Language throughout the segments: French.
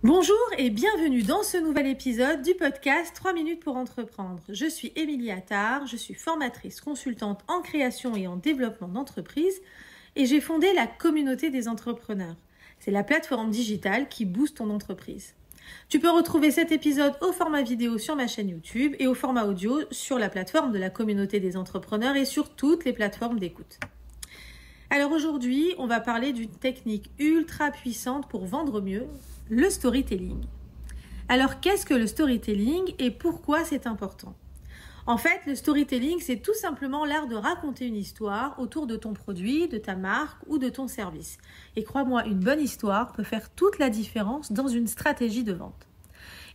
Bonjour et bienvenue dans ce nouvel épisode du podcast 3 minutes pour entreprendre. Je suis Émilie Attard, je suis formatrice, consultante en création et en développement d'entreprise et j'ai fondé la communauté des entrepreneurs. C'est la plateforme digitale qui booste ton entreprise. Tu peux retrouver cet épisode au format vidéo sur ma chaîne YouTube et au format audio sur la plateforme de la communauté des entrepreneurs et sur toutes les plateformes d'écoute. Alors aujourd'hui, on va parler d'une technique ultra puissante pour vendre mieux, le storytelling. Alors qu'est-ce que le storytelling et pourquoi c'est important ? En fait, le storytelling, c'est tout simplement l'art de raconter une histoire autour de ton produit, de ta marque ou de ton service. Et crois-moi, une bonne histoire peut faire toute la différence dans une stratégie de vente.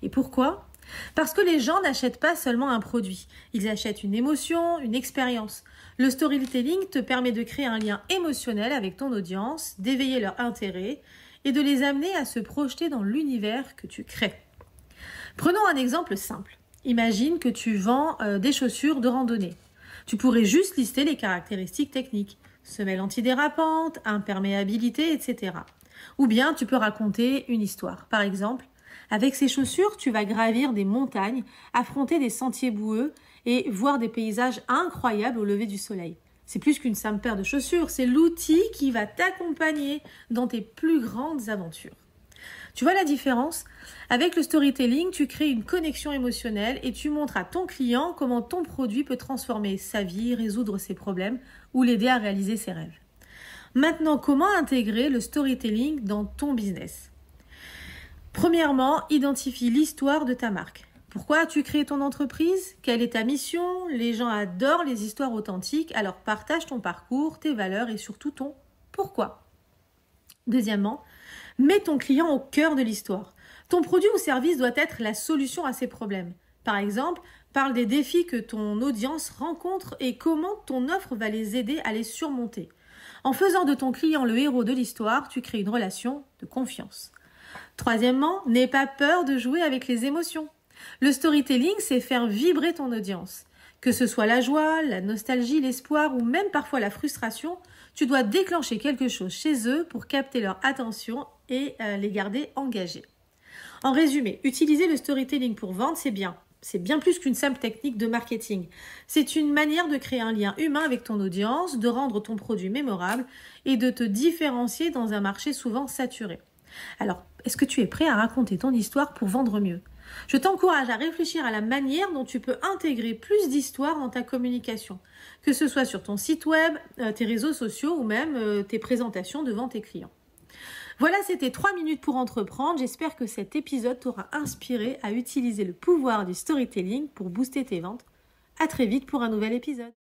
Et pourquoi ? Parce que les gens n'achètent pas seulement un produit, ils achètent une émotion, une expérience. Le storytelling te permet de créer un lien émotionnel avec ton audience, d'éveiller leur intérêt et de les amener à se projeter dans l'univers que tu crées. Prenons un exemple simple. Imagine que tu vends des chaussures de randonnée. Tu pourrais juste lister les caractéristiques techniques, semelle antidérapante, imperméabilité, etc. Ou bien tu peux raconter une histoire. Par exemple, avec ces chaussures, tu vas gravir des montagnes, affronter des sentiers boueux et voir des paysages incroyables au lever du soleil. C'est plus qu'une simple paire de chaussures, c'est l'outil qui va t'accompagner dans tes plus grandes aventures. Tu vois la différence ? Avec le storytelling, tu crées une connexion émotionnelle et tu montres à ton client comment ton produit peut transformer sa vie, résoudre ses problèmes ou l'aider à réaliser ses rêves. Maintenant, comment intégrer le storytelling dans ton business ? Premièrement, identifie l'histoire de ta marque. Pourquoi as-tu créé ton entreprise ? Quelle est ta mission ? Les gens adorent les histoires authentiques, alors partage ton parcours, tes valeurs et surtout ton pourquoi. Deuxièmement, mets ton client au cœur de l'histoire. Ton produit ou service doit être la solution à ses problèmes. Par exemple, parle des défis que ton audience rencontre et comment ton offre va les aider à les surmonter. En faisant de ton client le héros de l'histoire, tu crées une relation de confiance. Troisièmement, n'aie pas peur de jouer avec les émotions. Le storytelling, c'est faire vibrer ton audience. Que ce soit la joie, la nostalgie, l'espoir ou même parfois la frustration, tu dois déclencher quelque chose chez eux pour capter leur attention et les garder engagés. En résumé, utiliser le storytelling pour vendre, c'est bien. C'est bien plus qu'une simple technique de marketing. C'est une manière de créer un lien humain avec ton audience, de rendre ton produit mémorable et de te différencier dans un marché souvent saturé. Alors, est-ce que tu es prêt à raconter ton histoire pour vendre mieux ? Je t'encourage à réfléchir à la manière dont tu peux intégrer plus d'histoires dans ta communication, que ce soit sur ton site web, tes réseaux sociaux ou même tes présentations devant tes clients. Voilà, c'était 3 minutes pour entreprendre. J'espère que cet épisode t'aura inspiré à utiliser le pouvoir du storytelling pour booster tes ventes. À très vite pour un nouvel épisode.